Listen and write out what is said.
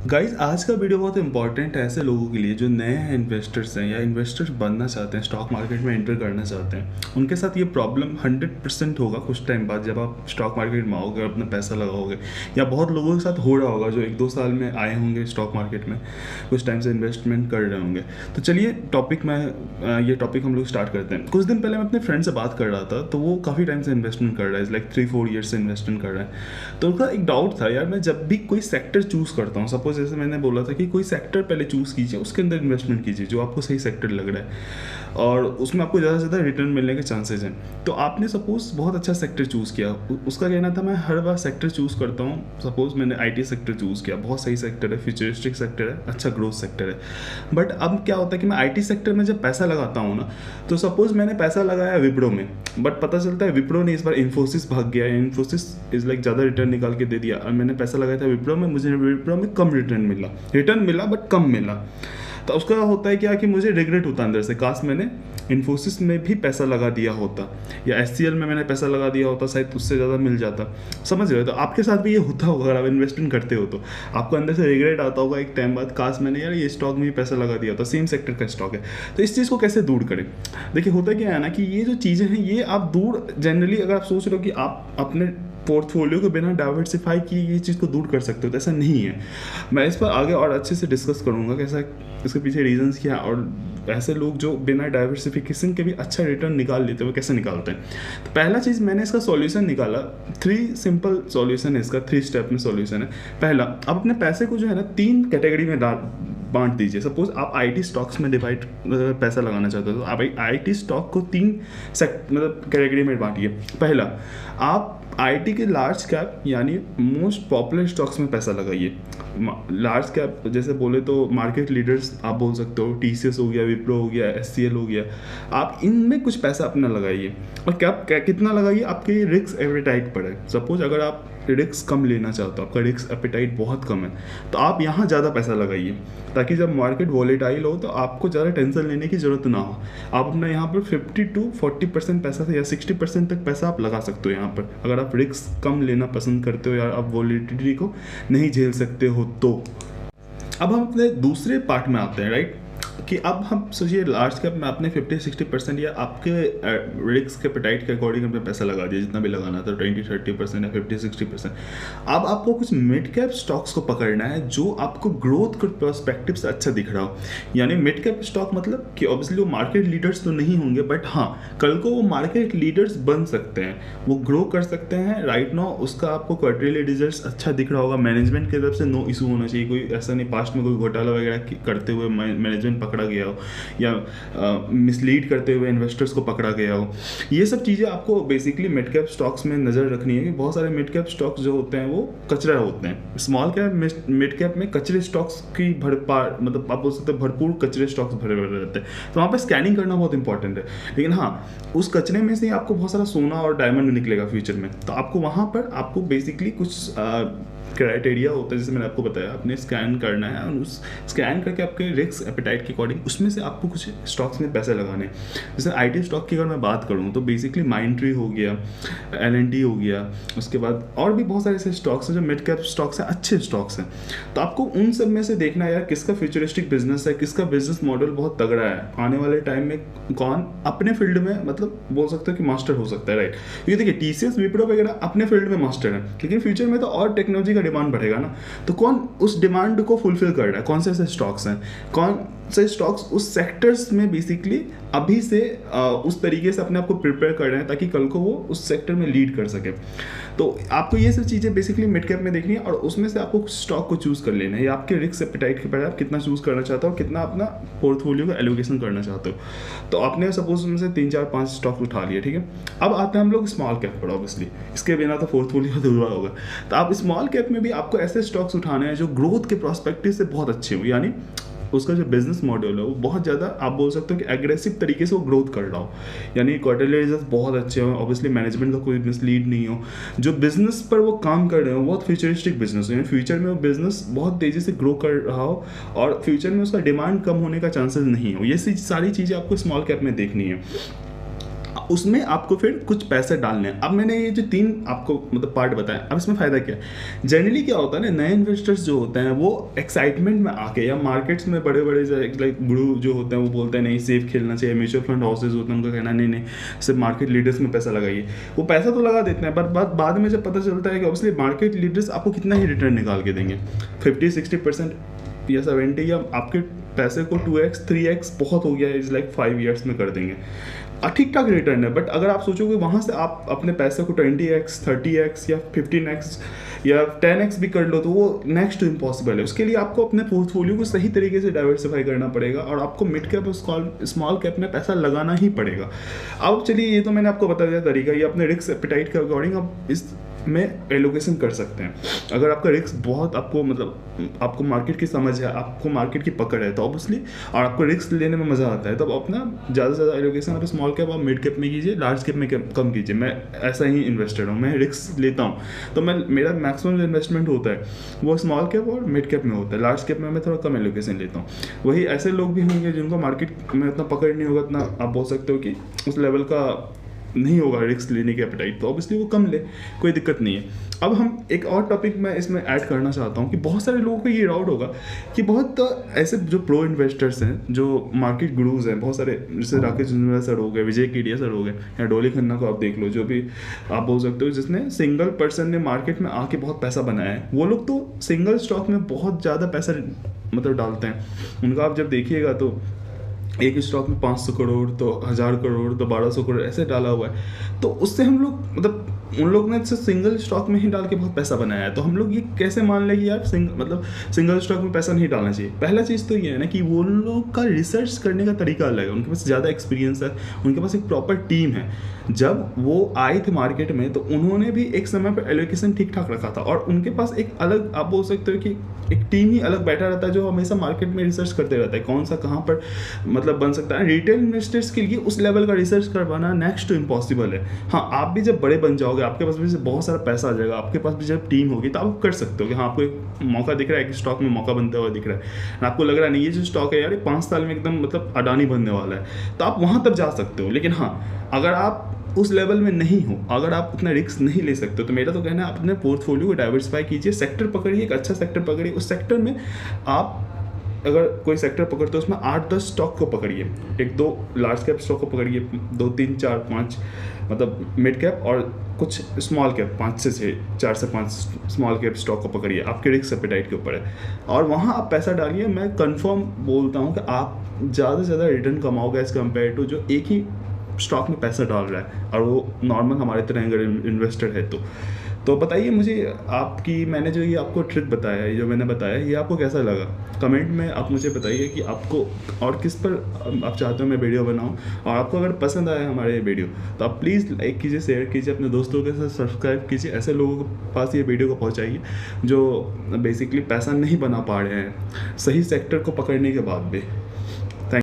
Guys आज का video बहुत इंपॉर्टेंट है ऐसे लोगों के लिए जो नए हैं इन्वेस्टर्स हैं या इन्वेस्टर्स बनना चाहते हैं, स्टॉक मार्केट में एंटर करना चाहते हैं। उनके साथ ये प्रॉब्लम 100% होगा कुछ टाइम बाद, जब आप स्टॉक मार्केट में आओगे और अपना पैसा लगाओगे। या बहुत लोगों के साथ हो रहा होगा जो 1-2 साल में आए होंगे स्टॉक मार्केट में, कुछ टाइम से इन्वेस्टमेंट कर रहे होंगे। तो चलिए ये टॉपिक हम लोग स्टार्ट करते हैं। कुछ दिन पहले मैं अपने फ्रेंड से बात कर रहा था, तो वो काफ़ी टाइम से इन्वेस्टमेंट कर रहा है, लाइक 3-4 ईयर से इन्वेस्टमेंट कर रहा है। तो उनका एक डाउट था, यार मैं जब भी कोई सेक्टर चूज़ करता हूँ, सपोज जैसे मैंने बोला था कि कोई सेक्टर पहले चूज़ कीजिए, उसके अंदर इन्वेस्टमेंट कीजिए जो आपको सही सेक्टर लग रहा है और उसमें आपको ज़्यादा से ज़्यादा रिटर्न मिलने के चांसेस हैं। तो आपने सपोज बहुत अच्छा सेक्टर चूज़ किया, उसका कहना था मैं हर बार सेक्टर चूज़ करता हूँ। सपोज मैंने आईटी सेक्टर चूज़ किया, बहुत सही सेक्टर है, फ्यूचरिस्टिक सेक्टर है, अच्छा ग्रोथ सेक्टर है। बट अब क्या होता है कि मैं आईटी सेक्टर में जब पैसा लगाता हूँ ना, तो सपोज मैंने पैसा लगाया विप्रो में, बट पता चलता है विप्रो ने इस बार इन्फोसिस भाग गया, इन्फोसिस इज लाइक ज़्यादा रिटर्न निकाल के दे दिया और मैंने पैसा लगाया था विप्रो में, मुझे विप्रो में कम रिटर्न मिला बट कम मिला। तो उसका होता है क्या कि मुझे रिग्रेट होता है अंदर से, काश मैंने इन्फोसिस में भी पैसा लगा दिया होता या एचसीएल में मैंने पैसा लगा दिया होता, शायद उससे ज़्यादा मिल जाता। समझ रहे हो? तो आपके साथ भी ये होता होगा, अगर आप इन्वेस्टमेंट करते हो तो आपको अंदर से रिग्रेट आता होगा एक टाइम बाद, काश मैंने यार ये स्टॉक में भी पैसा लगा दिया होता, सेम सेक्टर का स्टॉक है। तो इस चीज़ को कैसे दूर करें? देखिए होता क्या है ना कि ये जो चीज़ें हैं ये आप दूर, जनरली अगर आप सोच रहे हो कि आप अपने पोर्टफोलियो के बिना डाइवर्सिफाई किए ये चीज़ को दूर कर सकते हो, तो ऐसा नहीं है। मैं इस पर आगे और अच्छे से डिस्कस करूँगा कैसा, इसके पीछे रीजंस क्या है और ऐसे लोग जो बिना डाइवर्सिफिकेशन के भी अच्छा रिटर्न निकाल लेते हैं वो कैसे निकालते हैं। तो पहला चीज़ मैंने इसका सॉल्यूशन निकाला, 3 सिंपल सॉल्यूशन है इसका, 3 स्टेप में सॉल्यूशन है। पहला, आप अपने पैसे को जो है ना 3 कैटेगरी में बांट दीजिए। सपोज आप आईटी स्टॉक्स में पैसा लगाना चाहते हो, तो आप आईटी स्टॉक को 3 कैटेगरी में बांटिए। पहला, आप आईटी के लार्ज कैप यानी मोस्ट पॉपुलर स्टॉक्स में पैसा लगाइए। लार्ज कैप जैसे बोले तो मार्केट लीडर्स आप बोल सकते हो, टीसीएस हो गया, विप्रो हो गया, एचसीएल हो गया, आप इनमें कुछ पैसा अपना लगाइए। और कितना लगाइए आपके रिस्क एपेटाइट पर है। सपोज अगर आप रिस्क कम लेना चाहते हो, आपका रिस्क एपेटाइट बहुत कम है, तो आप यहाँ ज़्यादा पैसा लगाइए ताकि जब मार्केट वॉलेटाइल हो तो आपको ज़्यादा टेंशन लेने की ज़रूरत ना हो। आप अपना यहाँ पर 50 to 40% पैसा या 60% तक पैसा आप लगा सकते हो यहाँ पर, अगर आप रिस्क कम लेना पसंद करते हो या आप वॉलेटिलिटी को नहीं झेल सकते हो तो। अब हम अपने दूसरे पार्ट में आते हैं, राइट, कि अब हम सोचिए लार्ज कैप में आपने 50-60% या आपके रिस्क एपेटाइट के अकॉर्डिंग अपने पैसा लगा दिया, जितना भी लगाना था 20-30% या 50-60%। अब आपको कुछ मिड कैप स्टॉक्स को पकड़ना है जो आपको ग्रोथ के पर्सपेक्टिव से अच्छा दिख रहा हो। यानी मिड कैप स्टॉक मतलब कि ऑब्वियसली वो मार्केट लीडर्स तो नहीं होंगे, बट हाँ कल को वो मार्केट लीडर्स बन सकते हैं, वो ग्रो कर सकते हैं। राइट नाउ उसका आपको क्वार्टरली रिजल्ट्स अच्छा दिख रहा होगा, मैनेजमेंट की तरफ से नो इशू होना चाहिए, कोई ऐसा नहीं पास्ट में कोई घोटाला वगैरह करते हुए मैनेजमेंट पकड़ा गया हो या मिसलीड करते हुए इन्वेस्टर्स को पकड़ा गया हो। ये सब चीज़ें आपको बेसिकली मिड कैप स्टॉक्स में नज़र रखनी है कि बहुत सारे मिड कैप स्टॉक्स जो होते हैं वो कचरा होते हैं। स्मॉल कैप मिड कैप में कचरे स्टॉक्स की मतलब आप बोल सकते हैं भरपूर कचरे स्टॉक्स भरे भरे रहते हैं, तो वहाँ पर स्कैनिंग करना बहुत इंपॉर्टेंट है। लेकिन हाँ, उस कचरे में से आपको बहुत सारा सोना और डायमंड निकलेगा फ्यूचर में, तो आपको वहाँ पर आपको बेसिकली कुछ क्राइटेरिया होता है, जैसे मैंने आपको बताया, आपने स्कैन करना है और उस स्कैन करके आपके रिस्क एपेटाइट के अकॉर्डिंग उसमें से आपको कुछ स्टॉक्स में पैसे लगाने हैं। जैसे आईटी स्टॉक की अगर मैं बात करूँ तो बेसिकली माइंडट्री हो गया, एलएनटी हो गया, उसके बाद और भी बहुत सारे ऐसे स्टॉक्स हैं जो मिड कैप स्टॉक्स हैं, अच्छे स्टॉक्स हैं। तो आपको उन सब में से देखना है यार किसका फ्यूचरिस्टिक बिजनेस है, किसका बिजनेस मॉडल बहुत तगड़ा है, आने वाले टाइम में कौन अपने फील्ड में मतलब बोल सकते हो कि मास्टर हो सकता है, राइट। क्योंकि देखिए टीसीएस, विप्रो वगैरह अपने फील्ड में मास्टर है, लेकिन फ्यूचर में तो और टेक्नोलॉजी का डिमांड बढ़ेगा ना, तो कौन उस डिमांड को फुलफिल कर रहा है, कौन से ऐसे स्टॉक्स हैं, कौन से स्टॉक्स उस सेक्टर्स में बेसिकली अभी से उस तरीके से अपने आप को प्रिपेयर कर रहे हैं ताकि कल को वो उस सेक्टर में लीड कर सके। तो आपको ये सब चीज़ें बेसिकली मिड कैप में देखनी है और उसमें से आपको स्टॉक को चूज़ कर लेना है, या आपके रिस्क एपेटाइट के पर आप कितना चूज़ करना चाहते हो, कितना अपना पोर्टफोलियो का एलोकेशन करना चाहते हो। तो आपने सपोज उनमें से 3-4-5 स्टॉक उठा लिए, ठीक है। अब आते हैं हम लोग स्मॉल कैप पर, ऑब्वियसली इसके बिना तो पोर्टफोलियो अधूरा होगा। तो आप स्मॉल कैप में भी आपको ऐसे स्टॉक्स उठाने हैं जो ग्रोथ के प्रोस्पेक्टिव से बहुत अच्छे हो, यानी उसका जो बिजनेस मॉडल है वो बहुत ज़्यादा आप बोल सकते हो कि एग्रेसिव तरीके से वो ग्रोथ कर रहा हो, यानी क्वार्टरली रिजल्ट्स बहुत अच्छे हो, ऑब्वियसली मैनेजमेंट का कोई मिसलीड नहीं हो, जो बिजनेस पर वो काम कर रहे हो बहुत फ्यूचरिस्टिक बिजनेस हो, यानी फ्यूचर में वो बिजनेस बहुत तेज़ी से ग्रो कर रहा हो और फ्यूचर में उसका डिमांड कम होने का चांसेस नहीं हो। ये सारी चीज़ें आपको स्मॉल कैप में देखनी है। उसमें आपको फिर कुछ पैसे डालने हैं। अब मैंने ये जो 3 आपको मतलब पार्ट बताया, अब इसमें फ़ायदा क्या है? जनरली क्या होता है ना, नए इन्वेस्टर्स जो होते हैं वो एक्साइटमेंट में आके या मार्केट्स में बड़े-बड़े लाइक गुरु जो होते हैं वो बोलते हैं नहीं सेफ खेलना चाहिए, म्यूचुअल फंड हाउसेज होते हैं उनका कहना नहीं नहीं सिर्फ मार्केट लीडर्स में पैसा लगाइए। वो पैसा तो लगा देते हैं पर बाद में जब पता चलता है कि ऑब्वियसली मार्केट लीडर्स आपको कितना ही रिटर्न निकाल के देंगे, 50-60% या 70, या आपके पैसे को 2x 3x बहुत हो गया इज लाइक 5 ईयर्स में कर देंगे। ठीक ठाक रिटर्न है, बट अगर आप सोचोगे वहाँ से आप अपने पैसे को 20x 30x या 15x या 10x भी कर लो तो वो नेक्स्ट टू इम्पॉसिबल है। उसके लिए आपको अपने पोर्टफोलियो को सही तरीके से डाइवर्सिफाई करना पड़ेगा और आपको मिड कैप और स्मॉल कैप में पैसा लगाना ही पड़ेगा। अब चलिए ये तो मैंने आपको बता दिया तरीका, ये अपने रिस्क एपेटाइट के अकॉर्डिंग आप इस में एलोकेशन कर सकते हैं। अगर आपका रिस्क बहुत आपको मार्केट की समझ है, आपको मार्केट की पकड़ है तो ऑब्वियसली, और आपको रिस्क लेने में मज़ा आता है तो अपना ज़्यादा से ज़्यादा एलोकेशन आप स्मॉल कैप और मिड कैप में कीजिए, लार्ज कैप में कम कीजिए। मैं ऐसा ही इन्वेस्टेड हूँ, मैं रिस्क लेता हूँ तो मेरा मैक्सिमम इन्वेस्टमेंट होता है वो स्मॉल कैप और मिड कैप में होता है। लार्ज कैप में मैं थोड़ा कम एलोकेशन लेता हूँ। वही ऐसे लोग भी होंगे जिनको मार्केट में उतना पकड़ नहीं होगा, इतना आप बोल सकते हो कि उस लेवल का नहीं होगा रिस्क लेने की एपेटाइट, तो ऑब्वियसली वो कम ले, कोई दिक्कत नहीं है। अब हम एक और टॉपिक मैं इसमें ऐड करना चाहता हूँ कि बहुत सारे लोगों को ये डाउट होगा कि बहुत ऐसे जो प्रो इन्वेस्टर्स हैं, जो मार्केट गुरुज हैं, बहुत सारे जैसे राकेश झुंझुनवाला सर हो गए, विजय केडिया सर हो गए, या डोली खन्ना को आप देख लो, जो भी आप बोल सकते हो जिसने सिंगल पर्सन ने मार्केट में आके बहुत पैसा बनाया है। वो लोग तो सिंगल स्टॉक में बहुत ज़्यादा पैसा मतलब डालते हैं। उनका आप जब देखिएगा तो एक स्टॉक में 500 करोड़ तो 1000 करोड़ तो 1200 करोड़ ऐसे डाला हुआ है। तो उससे हम लोग मतलब उन लोग ने सिंगल स्टॉक में ही डाल के बहुत पैसा बनाया है। तो हम लोग ये कैसे मान लें कि यार सिंगल स्टॉक में पैसा नहीं डालना चाहिए? पहला चीज़ तो ये है ना कि वो लोग का रिसर्च करने का तरीका अलग है, उनके पास ज़्यादा एक्सपीरियंस है, उनके पास एक प्रॉपर टीम है। जब वो आए थे मार्केट में तो उन्होंने भी एक समय पर एलोकेशन ठीक ठाक रखा था और उनके पास एक अलग, आप बोल सकते हो कि एक टीम ही अलग बैठा रहता है जो हमेशा मार्केट में रिसर्च करते रहता है कौन सा कहाँ पर मतलब बन सकता है। रिटेल इन्वेस्टर्स के लिए उस लेवल का रिसर्च करवाना नेक्स्ट टू इम्पॉसिबल है। हाँ, आप भी जब बड़े बन जाओगे, आपके पास भी बहुत सारा पैसा आ जाएगा, आपके पास भी जब टीम होगी तो आप कर सकते हो कि हाँ आपको एक मौका दिख रहा है, एक स्टॉक में मौका बनता हुआ दिख रहा है, आपको लग रहा है नहीं ये जो स्टॉक है यार 5 साल में एकदम मतलब अडानी बनने वाला है, तो आप वहाँ तक जा सकते हो। लेकिन हाँ, अगर आप उस लेवल में नहीं हो, अगर आप उतना रिस्क नहीं ले सकते तो मेरा तो कहना है अपने पोर्टफोलियो को डाइवर्सिफाई कीजिए, सेक्टर पकड़िए, एक अच्छा सेक्टर पकड़िए, उस सेक्टर में आप अगर कोई सेक्टर पकड़ते हो उसमें 8-10 स्टॉक को पकड़िए, 1-2 लार्ज कैप स्टॉक को पकड़िए, 2-3-4-5 मतलब मिड कैप और कुछ स्मॉल कैप 5 से 6, 4 से 5 स्मॉल कैप स्टॉक को पकड़िए, आपके रिस्क एपेटाइट के ऊपर है और वहाँ आप पैसा डालिए। मैं कंफर्म बोलता हूँ कि आप ज़्यादा से ज़्यादा रिटर्न कमाओगे एज़ कम्पेयर टू जो एक ही स्टॉक में पैसा डाल रहा है और वो नॉर्मल हमारे तरह अगर इन्वेस्टर है तो बताइए मुझे आपकी, मैंने जो ये आपको ट्रिक बताया है, जो मैंने बताया ये आपको कैसा लगा? कमेंट में आप मुझे बताइए कि आपको और किस पर आप चाहते हो मैं वीडियो बनाऊं, और आपको अगर पसंद आया हमारे वीडियो तो आप प्लीज़ लाइक कीजिए, शेयर कीजिए, अपने दोस्तों के साथ सब्सक्राइब कीजिए, ऐसे लोगों के पास ये वीडियो को पहुँचाइए जो बेसिकली पैसा नहीं बना पा रहे हैं सही सेक्टर को पकड़ने के बाद भी।